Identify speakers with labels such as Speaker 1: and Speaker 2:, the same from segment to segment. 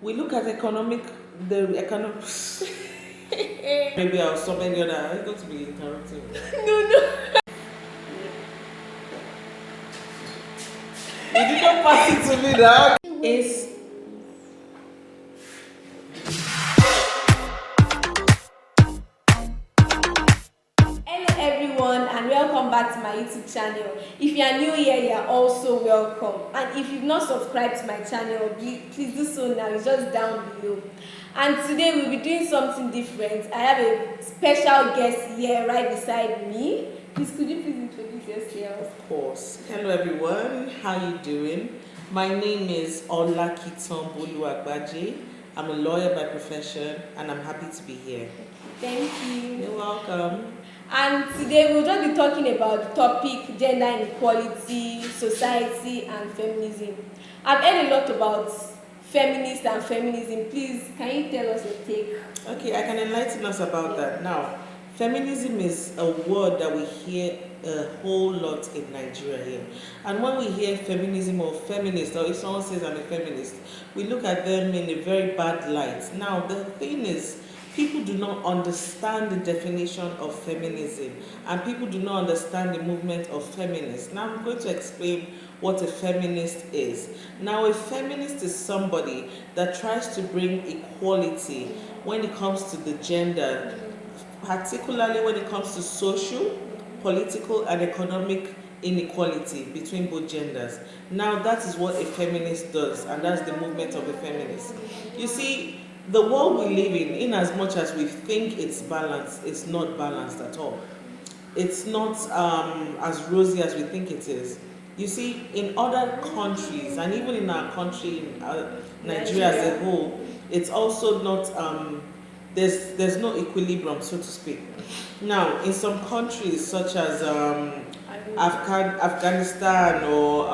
Speaker 1: We look at the economic. Maybe I'll stop any other. I'm going to be interrupting.
Speaker 2: No, no.
Speaker 1: You did not pass it to me now. Is
Speaker 2: Hello everyone and welcome back to my YouTube channel. If you are new here, you are also welcome. And if you've not subscribed to my channel, please do so now. It's just down below. And today we'll be doing something different. I have a special guest here right beside me. Please, could you please introduce yourself?
Speaker 1: of course. Hello everyone. How you doing? My name is Olakitan Bolu-Agbaje. I'm a lawyer by profession, and I'm happy to be here.
Speaker 2: Thank you.
Speaker 1: You're welcome.
Speaker 2: And today we'll just be talking about the topic gender inequality, society, and feminism. I've heard a lot about feminist and feminism. Please, can you tell us your take?
Speaker 1: Okay, I can enlighten us about that. Now, feminism is a word that we hear a whole lot in Nigeria here. And when we hear feminism or feminist, or if someone says I'm a feminist, we look at them in a very bad light. Now, the thing is, people do not understand the definition of feminism, and people do not understand the movement of feminists. Now, I'm going to explain what a feminist is. Now, a feminist is somebody that tries to bring equality when it comes to the gender, particularly when it comes to social, political, and economic inequality between both genders. Now, that is what a feminist does, and that's the movement of a feminist. You see, the world we live in as much as we think it's balanced, it's not balanced at all. It's not as rosy as we think it is. You see, in other countries, and even in our country, in Nigeria as a whole, it's also not, there's no equilibrium, so to speak. Now, in some countries such as Afghanistan or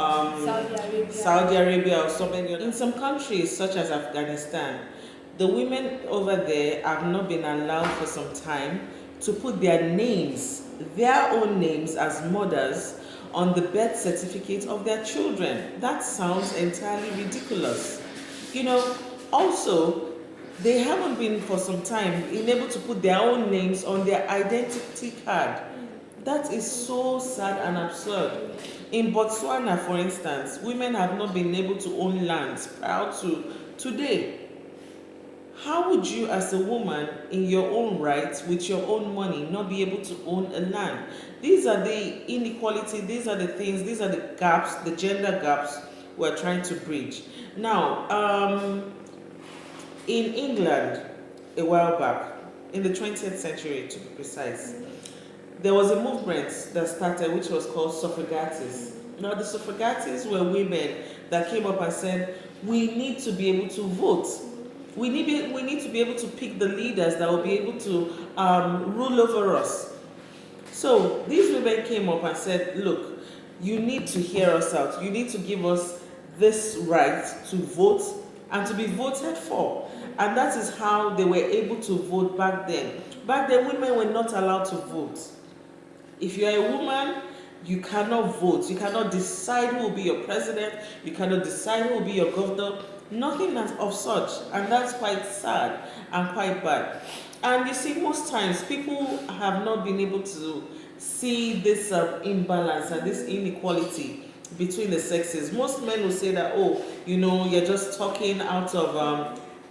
Speaker 1: Saudi Arabia or so many, in some countries such as Afghanistan, the women over there have not been allowed for some time to put their own names as mothers, on the birth certificate of their children. That sounds entirely ridiculous. You know, also, they haven't been for some time able to put their own names on their identity card. That is so sad and absurd. In Botswana, for instance, women have not been able to own lands prior to today. How would you, as a woman, in your own right, with your own money, not be able to own a land? These are the inequality, these are the things, these are the gaps, the gender gaps we're trying to bridge. Now, in England, a while back, in the 20th century to be precise, there was a movement that started which was called suffragettes. Now, the suffragettes were women that came up and said, we need to be able to vote. We need to be able to pick the leaders that will be able to rule over us. So these women came up and said, look, you need to hear us out. You need to give us this right to vote and to be voted for. And that is how they were able to vote back then. Back then, women were not allowed to vote. If you are a woman, you cannot vote. You cannot decide who will be your president. You cannot decide who will be your governor. Nothing of such, and that's quite sad and quite bad. And you see, most times people have not been able to see this imbalance and this inequality between the sexes. Most men will say that, oh, you're just talking out of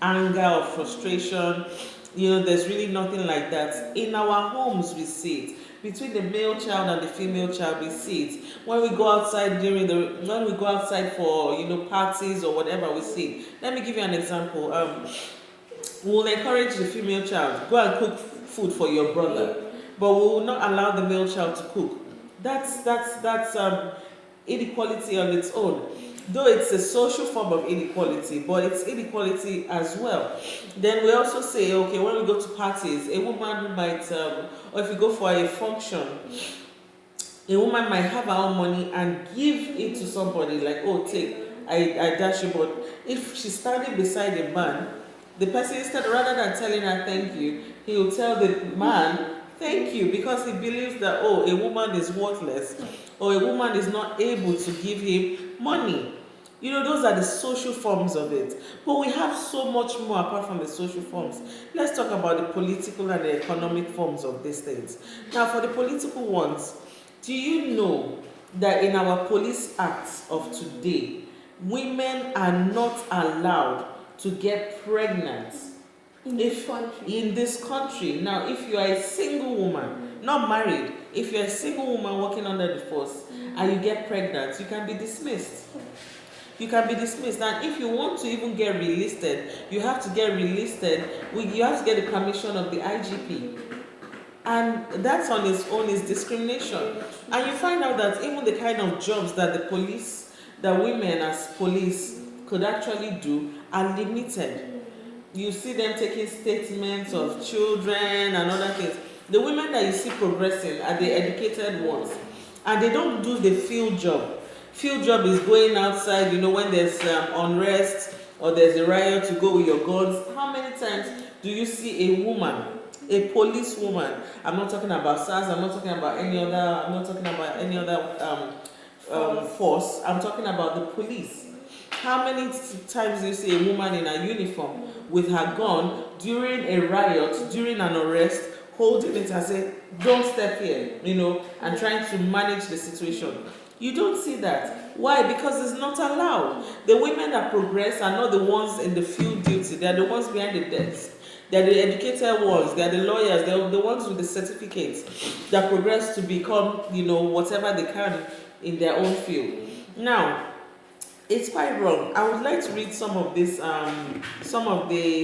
Speaker 1: anger or frustration. There's really nothing like that. In our homes, we see it. Between the male child and the female child, we see it. When we go outside for parties or whatever, we see it. Let me give you an example. We'll encourage the female child, go and cook food for your brother, but we will not allow the male child to cook. That's inequality on its own. Though it's a social form of inequality, but it's inequality as well. Then we also say, okay, when we go to parties, a woman might, or if you go for a function, a woman might have her own money and give it to somebody, like, oh, take, I dash you. But if she's standing beside a man, the person, instead, rather than telling her thank you, he will tell the man thank you, because he believes that, a woman is worthless, or a woman is not able to give him money. Those are the social forms of it. But we have so much more apart from the social forms. Let's talk about the political and the economic forms of these things. Now, for the political ones, do you know that in our police acts of today, women are not allowed to get pregnant
Speaker 2: In this country.
Speaker 1: in this country? Now, if you are a single woman, not married, if you're a single woman working under the force and you get pregnant, you can be dismissed. You can be dismissed. And if you want to even get relisted, you have to get relisted. You have to get the permission of the IGP. And that on its own is discrimination. And you find out that even the kind of jobs that women as police could actually do are limited. You see them taking statements of children and other things. The women that you see progressing are the educated ones. And they don't do the field job. Field job is going outside, when there's unrest or there's a riot, to go with your guns. How many times do you see a woman, a police woman? I'm not talking about SARS, I'm not talking about any other force. I'm talking about the police. How many times do you see a woman in a uniform with her gun during a riot, during an arrest, holding it and saying, don't step here, and trying to manage the situation? You don't see that. Why? Because it's not allowed. The women that progress are not the ones in the field duty. They are the ones behind the desk. They are the educated ones. They are the lawyers. They are the ones with the certificates that progress to become, whatever they can in their own field. Now, it's quite wrong. I would like to read some of the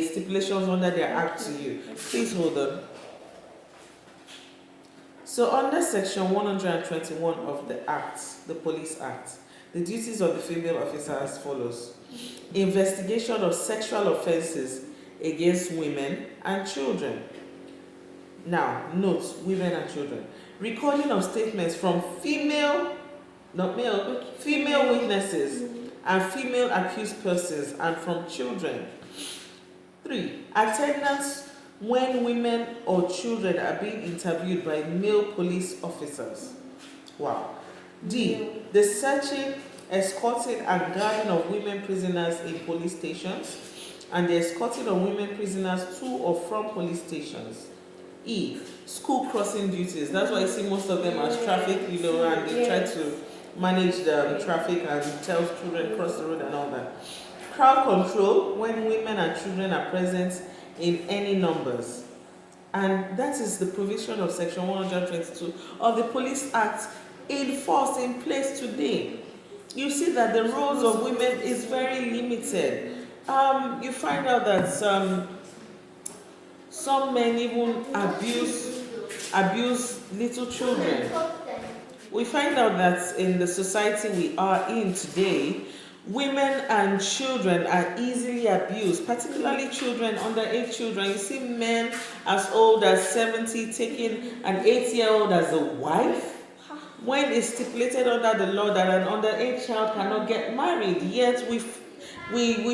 Speaker 1: stipulations under their act to you. Please hold on. So under section 121 of the Act, the Police Act, the duties of the female officer are as follows. Investigation of sexual offenses against women and children. Now, note, women and children. Recording of statements from female witnesses and female accused persons and from children. 3. Attendance when women or children are being interviewed by male police officers. Wow. D. The searching, escorting, and guarding of women prisoners in police stations and the escorting of women prisoners to or from police stations. E. School crossing duties. That's why I see most of them as traffic, and they try to manage the traffic and tell children cross the road and all that. Crowd control when women and children are present in any numbers. And that is the provision of section 122 of the Police Act in force, in place today. You see that the roles of women is very limited. You find out that some men even abuse little children. We find out that in the society we are in today, women and children are easily abused, particularly children, underage children. You see men as old as 70 taking an 8-year-old as a wife, when it's stipulated under the law that an underage child cannot get married. Yet we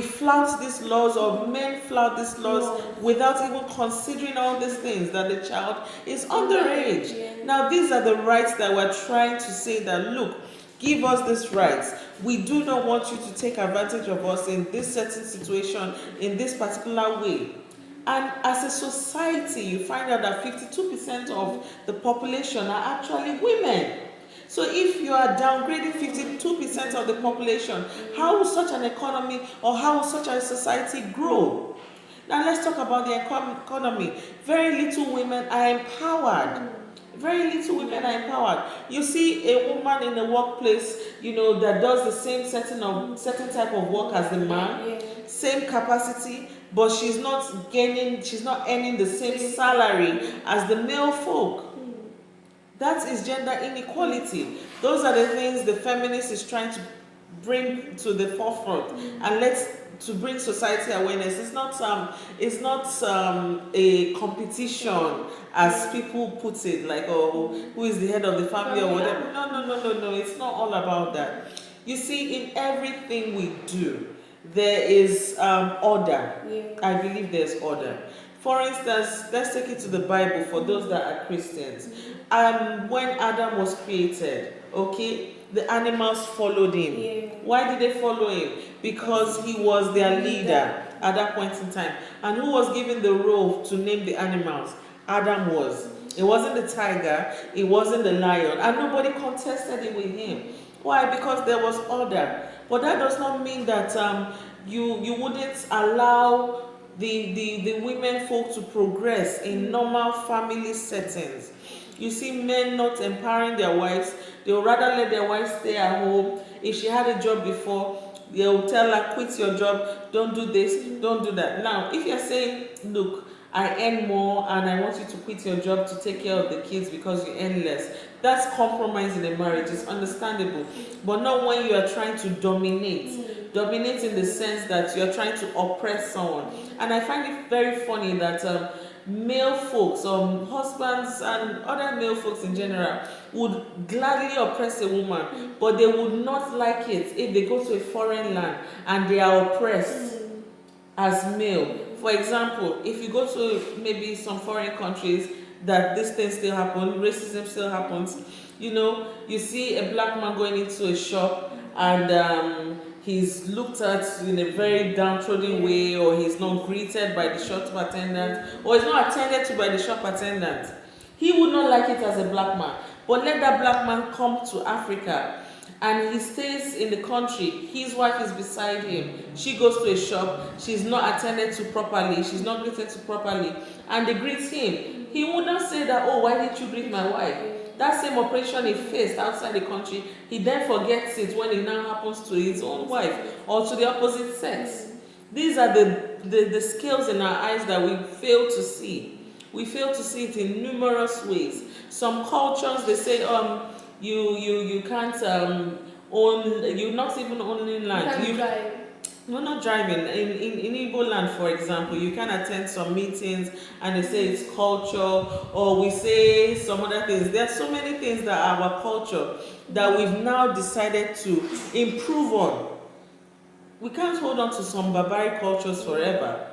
Speaker 1: flout these laws, or men flout these laws without even considering all these things, that the child is underage. Now, these are the rights that we're trying to say that, look, give us these rights. We do not want you to take advantage of us in this certain situation, in this particular way. And as a society, you find out that 52% of the population are actually women. So if you are downgrading 52% of the population, how will such an economy or how will such a society grow? Now let's talk about the economy. Very little women are empowered. Very little women are empowered. You see a woman in the workplace, that does the same certain type of work as the man, same capacity, but she's not earning the same salary as the male folk. That is gender inequality. Those are the things the feminist is trying to bring to the forefront and to bring society awareness. It's not a competition as people put it, like, who is the head of the family or whatever. No. It's not all about that. You see, in everything we do, there is order. I believe there's order. For instance, let's take it to the Bible for those that are Christians. When Adam was created, the animals followed him.
Speaker 2: Yeah.
Speaker 1: Why did they follow him? Because he was their leader at that point in time. And who was given the role to name the animals? Adam was. It wasn't the tiger, it wasn't the lion, and nobody contested it with him. Why? Because there was order. But that does not mean that you wouldn't allow the women folk to progress in normal family settings. You see men not empowering their wives. They will rather let their wives stay at home. If she had a job before, they will tell her, quit your job, don't do this, don't do that. Now, if you're saying, look, I earn more and I want you to quit your job to take care of the kids because you earn less, that's compromise in a marriage. It's understandable. But not when you are trying to dominate. Dominate in the sense that you're trying to oppress someone. And I find it very funny that male folks, husbands and other male folks in general, would gladly oppress a woman, but they would not like it if they go to a foreign land and they are oppressed as male. For example, if you go to maybe some foreign countries that this thing still happens, racism still happens, you see a black man going into a shop and he's looked at in a very downtrodden way, or he's not greeted by the shop attendant, or he's not attended to by the shop attendant. He would not like it as a black man. But let that black man come to Africa and he stays in the country. His wife is beside him. She goes to a shop. She's not attended to properly. She's not greeted to properly. And they greet him. He would not say that, oh, why didn't you greet my wife? That same operation he faced outside the country, he then forgets it when it now happens to his own wife or to the opposite sex. These are the scales in our eyes that we fail to see. We fail to see it in numerous ways. Some cultures, they say, you can't own, you're not even owning land.
Speaker 2: You drive.
Speaker 1: No, not driving. In Igbo land, for example, you can attend some meetings and they say it's culture, or we say some other things. There are so many things that are our culture that we've now decided to improve on. We can't hold on to some barbaric cultures forever.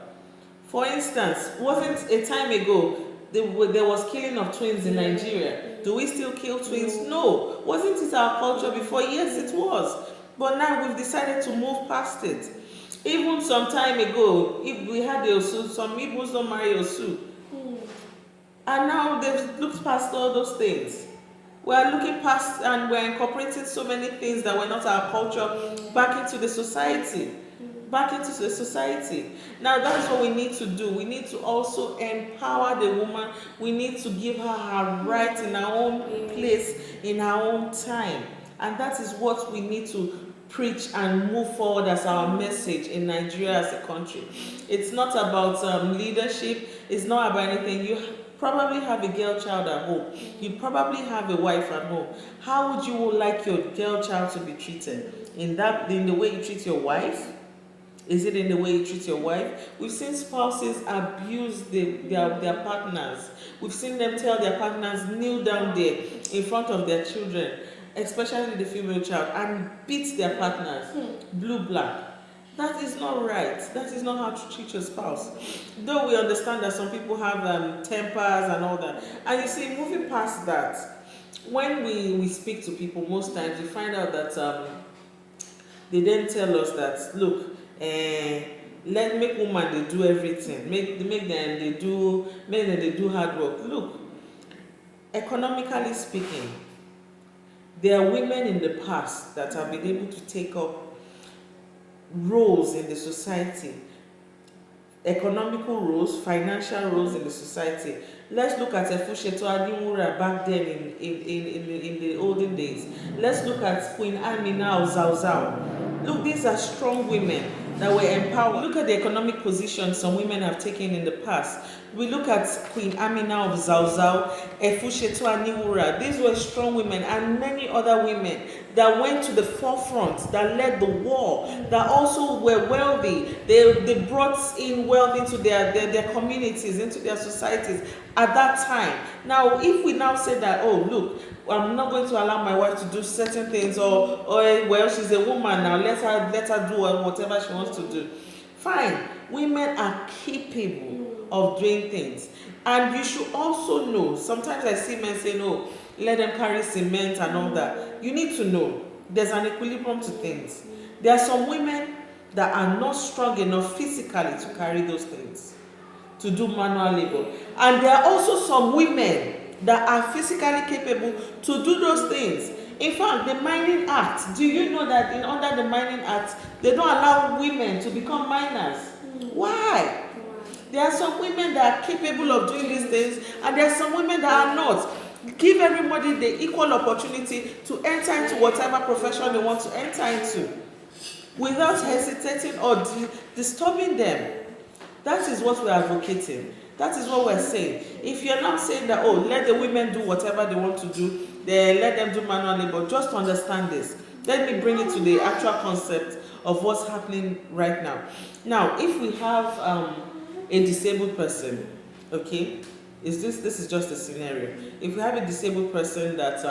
Speaker 1: For instance, wasn't a time ago there was killing of twins in Nigeria? Do we still kill twins? No. Wasn't it our culture before? Yes, it was. But now we've decided to move past it. Even some time ago, if we had the Osu, some Igbos don't marry Osu. And now they've looked past all those things. We're looking past and we're incorporating so many things that were not our culture back into the society. Back into the society. Now that's what we need to do. We need to also empower the woman. We need to give her her right in her own place, in her own time. And that is what we need to preach and move forward as our message in Nigeria as a country. It's not about leadership. It's not about anything. You probably have a girl child at home. You probably have a wife at home. How would you like your girl child to be treated? In the way you treat your wife? Is it in the way you treat your wife? We've seen spouses abuse their partners. We've seen them tell their partners, kneel down there in front of their children, especially the female child, and beat their partners, blue, black. That is not right. That is not how to treat your spouse. Though we understand that some people have tempers and all that. And you see, moving past that, when we speak to people, most times we find out that they then tell us that, look, let make women they do everything, make them they do hard work. Look, economically speaking, there are women in the past that have been able to take up roles in the society, economical roles, financial roles in the society. Let's look at Efusheto Adimura back then in the olden days. Let's look at Queen Amina of Zauzau. Look, these are strong women that were empowered. Look at the economic position some women have taken in the past. We look at Queen Amina of Zauzau, Efusheto Aniwura. These were strong women, and many other women that went to the forefront, that led the war, that also were wealthy. They brought in wealth into their communities, into their societies at that time. Now, if we now say that, oh, look, I'm not going to allow my wife to do certain things, or well, she's a woman now, let her do whatever she wants to do. Fine, women are capable of doing things. And you should also know, sometimes I see men say, no, let them carry cement and all that. You need to know there's an equilibrium to things. There are some women that are not strong enough physically to carry those things, to do manual labor. And there are also some women that are physically capable to do those things. In fact, the Mining Act, do you know that under the Mining Act, they don't allow women to become miners? Why? There are some women that are capable of doing these things, and there are some women that are not. Give everybody the equal opportunity to enter into whatever profession they want to enter into without hesitating or disturbing them. That is what we're advocating. That is what we're saying. If you're not saying that, oh, let the women do whatever they want to do, then let them do manual labor, just understand this. Let me bring it to the actual concept of what's happening right now. Now, if we have a disabled person, okay, this is just a scenario. If we have a disabled person that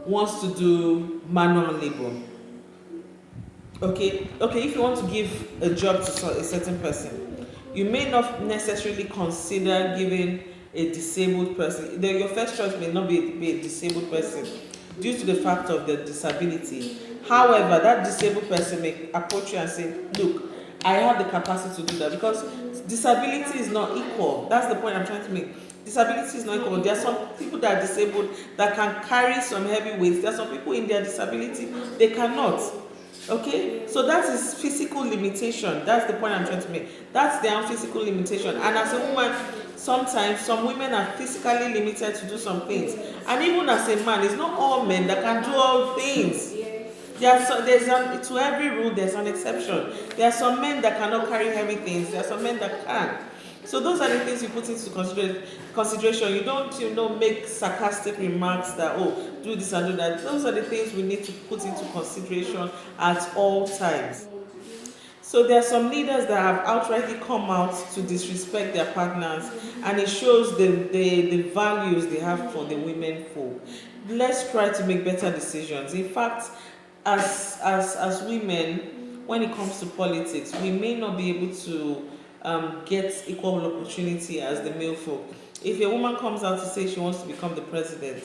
Speaker 1: wants to do manual labor, okay, if you want to give a job to a certain person, you may not necessarily consider giving a disabled person. Your first choice may not be a disabled person due to the fact of the disability. However, that disabled person may approach you and say, look, I have the capacity to do that, because disability is not equal. That's the point I'm trying to make. Disability is not equal. There are some people that are disabled that can carry some heavy weights. There are some people in their disability, they cannot. Okay, so that is physical limitation. That's the point I'm trying to make. That's their physical limitation. And as a woman, sometimes some women are physically limited to do some things. And even as a man, it's not all men that can do all things. To every rule, there's an exception. There are some men that cannot carry heavy things. There are some men that can. So those are the things you put into consideration. You don't, make sarcastic remarks that, oh, do this and do that. Those are the things we need to put into consideration at all times. So there are some leaders that have outrightly come out to disrespect their partners, and it shows the values they have for the women folk. Let's try to make better decisions. In fact, as women, when it comes to politics, we may not be able to get equal opportunity as the male folk. If a woman comes out to say she wants to become the president,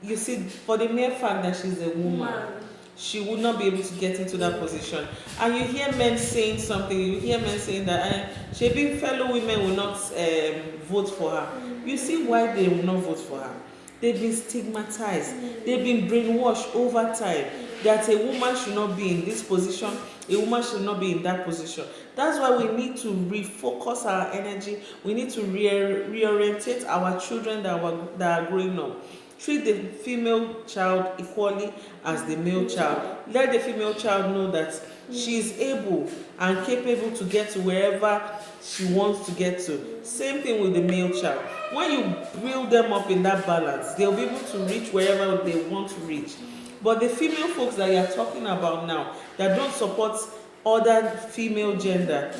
Speaker 1: you see, for the mere fact that she's a woman, she would not be able to get into that position. And you hear men saying something, you hear men saying that maybe fellow women will not vote for her. You see why they will not vote for her. They've been stigmatized. They've been brainwashed over time that a woman should not be in this position, a woman should not be in that position. That's why we need to refocus our energy. We need to reorientate our children that are growing up. Treat the female child equally as the male child. Let the female child know that she is able and capable to get to wherever she wants to get to. Same thing with the male child. When you build them up in that balance, they'll be able to reach wherever they want to reach. But the female folks that you're talking about now, that don't support other female gender,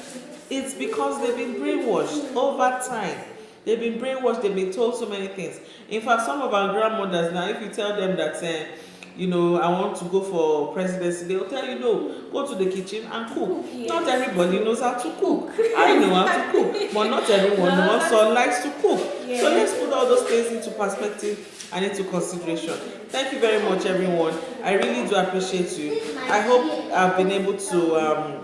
Speaker 1: it's because they've been brainwashed over time. They've been brainwashed, they've been told so many things. In fact, some of our grandmothers now, if you tell them that, I want to go for presidency, they'll tell you, no, go to the kitchen and cook. Yes. Not everybody knows how to cook. I know how to cook, but not everyone also likes to cook. Yes. So let's put all those things into perspective and into consideration. Thank you very much, everyone. I really do appreciate you. I hope I've been able to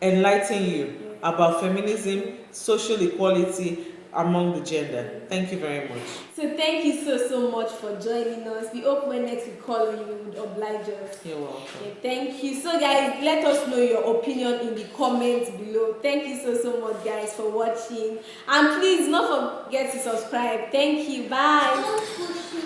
Speaker 1: enlighten you about feminism, social equality among the gender. Thank you very much.
Speaker 2: So thank you so much for joining us. We hope when next we call on you would oblige us.
Speaker 1: You're welcome.
Speaker 2: Yeah, thank you. So guys, let us know your opinion in the comments below. Thank you so much guys for watching. And please don't forget to subscribe. Thank you. Bye.